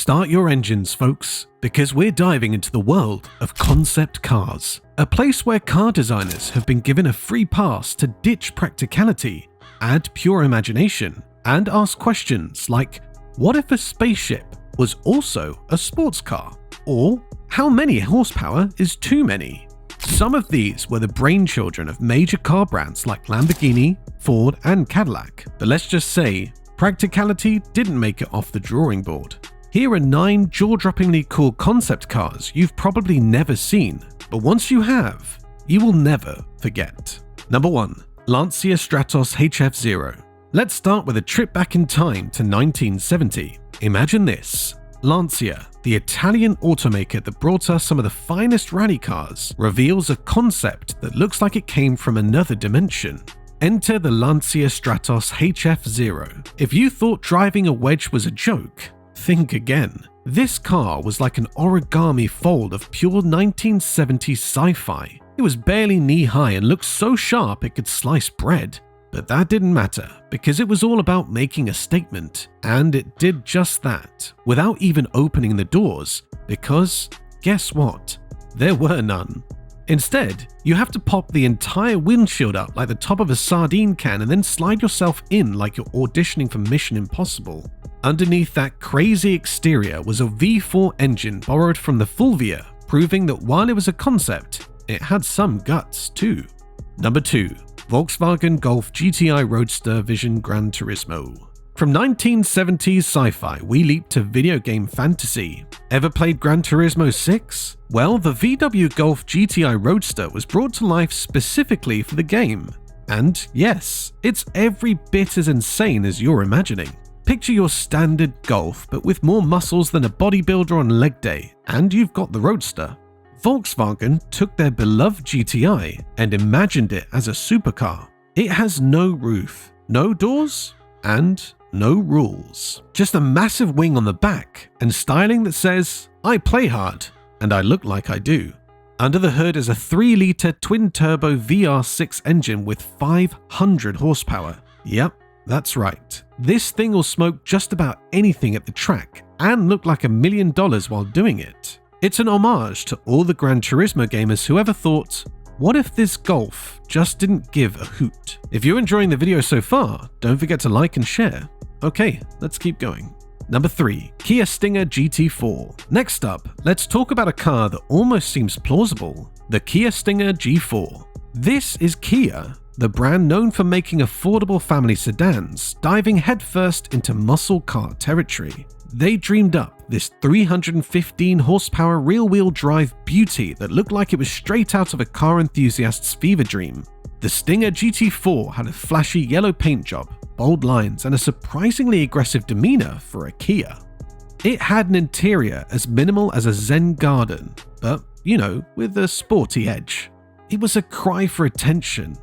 Start your engines, folks, because we're diving into the world of concept cars, a place where car designers have been given a free pass to ditch practicality, add pure imagination, and ask questions like, what if a spaceship was also a sports car? Or, how many horsepower is too many? Some of these were the brainchildren of major car brands like Lamborghini, Ford, and Cadillac, but let's just say, practicality didn't make it off the drawing board. Here are 9 jaw-droppingly cool concept cars you've probably never seen, but once you have, you will never forget. Number 1. Lancia Stratos HF0. Let's start with a trip back in time to 1970. Imagine this. Lancia, the Italian automaker that brought us some of the finest rally cars, reveals a concept that looks like it came from another dimension. Enter the Lancia Stratos HF0. If you thought driving a wedge was a joke, think again. This car was like an origami fold of pure 1970s sci-fi. It was barely knee-high and looked so sharp it could slice bread. But that didn't matter, because it was all about making a statement, and it did just that, without even opening the doors, because guess what? There were none. Instead, you have to pop the entire windshield up like the top of a sardine can and then slide yourself in like you're auditioning for Mission Impossible. Underneath that crazy exterior was a V4 engine borrowed from the Fulvia, proving that while it was a concept, it had some guts too. Number 2. Volkswagen Golf GTI Roadster Vision Gran Turismo. From 1970s sci-fi, we leap to video game fantasy. Ever played Gran Turismo 6? Well, the VW Golf GTI Roadster was brought to life specifically for the game. And yes, it's every bit as insane as you're imagining. Picture your standard Golf, but with more muscles than a bodybuilder on leg day, and you've got the Roadster. Volkswagen took their beloved GTI and imagined it as a supercar. It has no roof, no doors, and no rules. Just a massive wing on the back and styling that says, I play hard, and I look like I do. Under the hood is a 3-litre twin-turbo VR6 engine with 500 horsepower. Yep, that's right. This thing will smoke just about anything at the track and look like $1 million while doing it. It's an homage to all the Gran Turismo gamers who ever thought, what if this Golf just didn't give a hoot? If you're enjoying the video so far, don't forget to like and share. Okay, let's keep going. Number 3. Kia Stinger GT4. Next up, let's talk about a car that almost seems plausible, the Kia Stinger G4. This is Kia, the brand known for making affordable family sedans, diving headfirst into muscle car territory. They dreamed up this 315 horsepower rear-wheel drive beauty that looked like it was straight out of a car enthusiast's fever dream. The Stinger GT4 had a flashy yellow paint job, bold lines, and a surprisingly aggressive demeanor for a Kia. It had an interior as minimal as a Zen garden, but, you know, with a sporty edge. It was a cry for attention,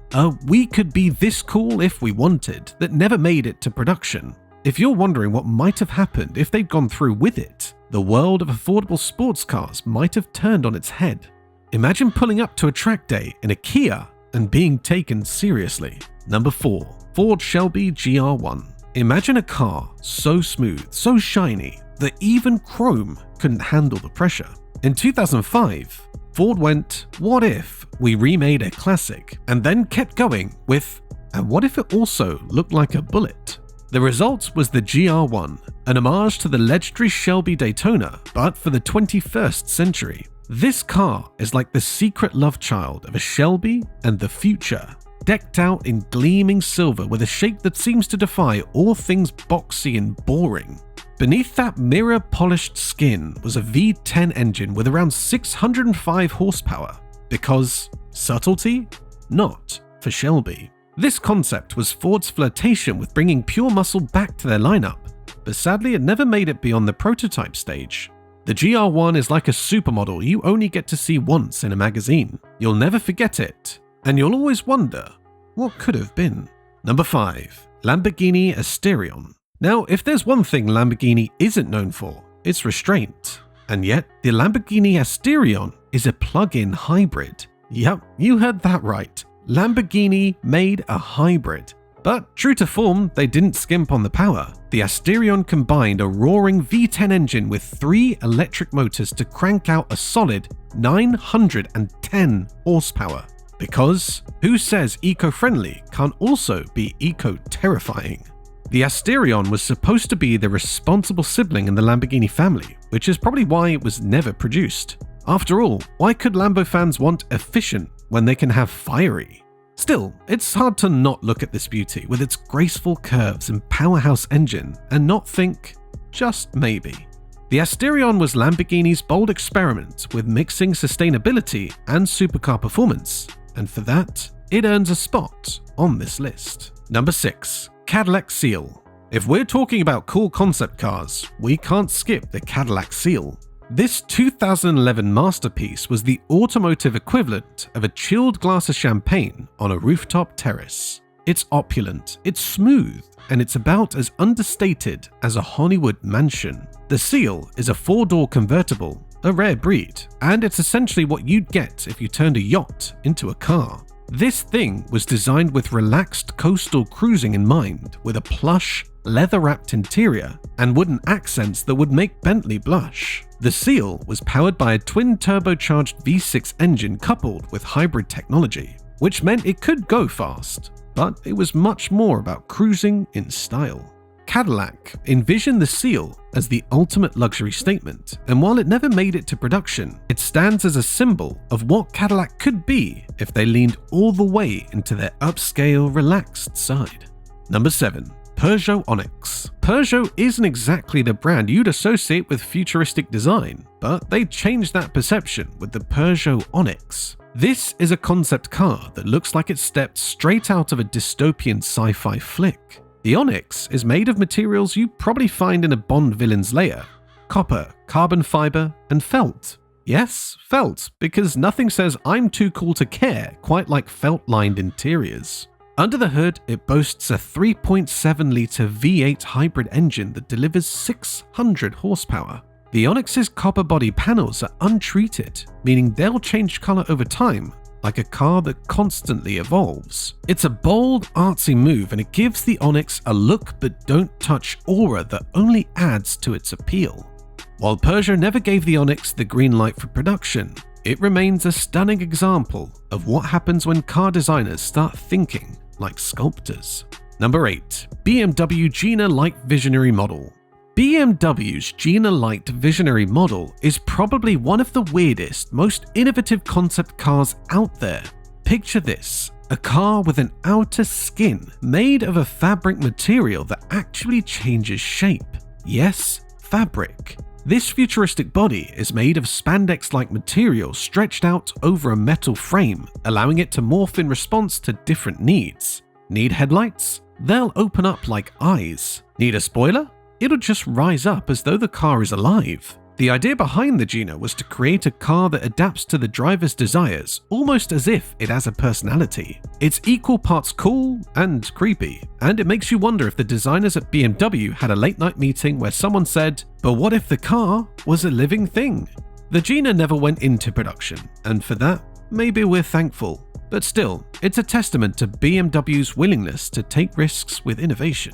we could be this cool if we wanted, that never made it to production. If you're wondering what might have happened if they'd gone through with it, the world of affordable sports cars might have turned on its head. Imagine pulling up to a track day in a Kia and being taken seriously. Number 4. Ford Shelby GR1. Imagine a car so smooth, so shiny, that even chrome couldn't handle the pressure. In 2005, Ford went, what if we remade a classic, and then kept going with, and what if it also looked like a bullet? The result was the GR1, an homage to the legendary Shelby Daytona, but for the 21st century. This car is like the secret love child of a Shelby and the future, decked out in gleaming silver with a shape that seems to defy all things boxy and boring. Beneath that mirror-polished skin was a V10 engine with around 605 horsepower, because subtlety? Not for Shelby. This concept was Ford's flirtation with bringing pure muscle back to their lineup, but sadly it never made it beyond the prototype stage. The GR1 is like a supermodel you only get to see once in a magazine. You'll never forget it, and you'll always wonder, what could have been? Number 5. Lamborghini Asterion. Now, if there's one thing Lamborghini isn't known for, it's restraint. And yet, the Lamborghini Asterion is a plug-in hybrid. Yep, you heard that right. Lamborghini made a hybrid. But true to form, they didn't skimp on the power. The Asterion combined a roaring V10 engine with 3 electric motors to crank out a solid 910 horsepower. Because who says eco-friendly can't also be eco-terrifying? The Asterion was supposed to be the responsible sibling in the Lamborghini family, which is probably why it was never produced. After all, why could Lambo fans want efficient when they can have fiery? Still, it's hard to not look at this beauty with its graceful curves and powerhouse engine and not think, just maybe. The Asterion was Lamborghini's bold experiment with mixing sustainability and supercar performance, and for that, it earns a spot on this list. Number 6. Cadillac Seal. If we're talking about cool concept cars, we can't skip the Cadillac Seal. This 2011 masterpiece was the automotive equivalent of a chilled glass of champagne on a rooftop terrace. It's opulent, it's smooth, and it's about as understated as a Hollywood mansion. The Seal is a 4-door convertible, a rare breed, and it's essentially what you'd get if you turned a yacht into a car. This thing was designed with relaxed coastal cruising in mind, with a plush, leather-wrapped interior and wooden accents that would make Bentley blush. The Seal was powered by a twin-turbocharged V6 engine coupled with hybrid technology, which meant it could go fast, but it was much more about cruising in style. Cadillac envisioned the Seal as the ultimate luxury statement, and while it never made it to production, it stands as a symbol of what Cadillac could be if they leaned all the way into their upscale, relaxed side. Number 7. Peugeot Onyx. Peugeot isn't exactly the brand you'd associate with futuristic design, but they changed that perception with the Peugeot Onyx. This is a concept car that looks like it stepped straight out of a dystopian sci-fi flick. The Onyx is made of materials you probably find in a Bond villain's lair: copper, carbon fiber, and felt. Yes, felt, because nothing says I'm too cool to care quite like felt-lined interiors. Under the hood, it boasts a 3.7-litre V8 hybrid engine that delivers 600 horsepower. The Onyx's copper body panels are untreated, meaning they'll change colour over time, like a car that constantly evolves. It's a bold, artsy move, and it gives the Onyx a look but don't touch aura that only adds to its appeal. While Peugeot never gave the Onyx the green light for production, it remains a stunning example of what happens when car designers start thinking like sculptors. Number 8. BMW Gina Light Visionary Model. BMW's Gina Light Visionary Model is probably one of the weirdest, most innovative concept cars out there. Picture this: a car with an outer skin made of a fabric material that actually changes shape. Yes, fabric. This futuristic body is made of spandex-like material stretched out over a metal frame, allowing it to morph in response to different needs. Need headlights? They'll open up like eyes. Need a spoiler? It'll just rise up as though the car is alive. The idea behind the Gina was to create a car that adapts to the driver's desires, almost as if it has a personality. It's equal parts cool and creepy, and it makes you wonder if the designers at BMW had a late-night meeting where someone said, "But what if the car was a living thing?" The Gina never went into production, and for that, maybe we're thankful. But still, it's a testament to BMW's willingness to take risks with innovation.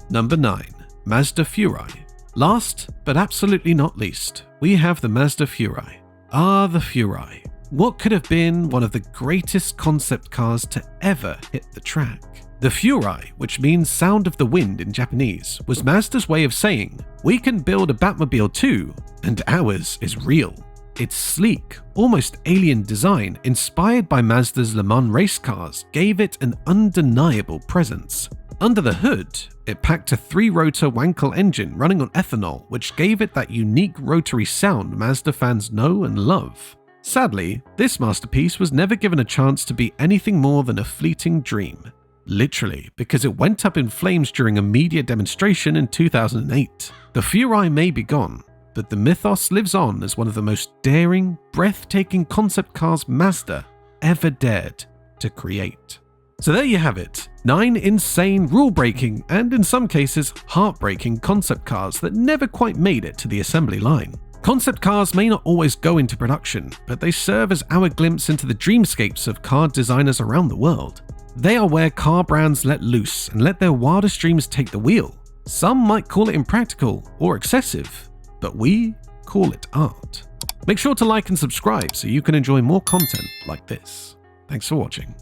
Number 9. Mazda Furai. Last, but absolutely not least, we have the Mazda Furai. Ah, the Furai. What could have been one of the greatest concept cars to ever hit the track? The Furai, which means sound of the wind in Japanese, was Mazda's way of saying, we can build a Batmobile too, and ours is real. Its sleek, almost alien design, inspired by Mazda's Le Mans race cars, gave it an undeniable presence. Under the hood, it packed a 3-rotor Wankel engine running on ethanol, which gave it that unique rotary sound Mazda fans know and love. Sadly, this masterpiece was never given a chance to be anything more than a fleeting dream. Literally, because it went up in flames during a media demonstration in 2008. The Furai may be gone, but the mythos lives on as one of the most daring, breathtaking concept cars Mazda ever dared to create. So there you have it, 9 insane, rule-breaking, and in some cases, heartbreaking concept cars that never quite made it to the assembly line. Concept cars may not always go into production, but they serve as our glimpse into the dreamscapes of car designers around the world. They are where car brands let loose and let their wildest dreams take the wheel. Some might call it impractical or excessive, but we call it art. Make sure to like and subscribe so you can enjoy more content like this. Thanks for watching.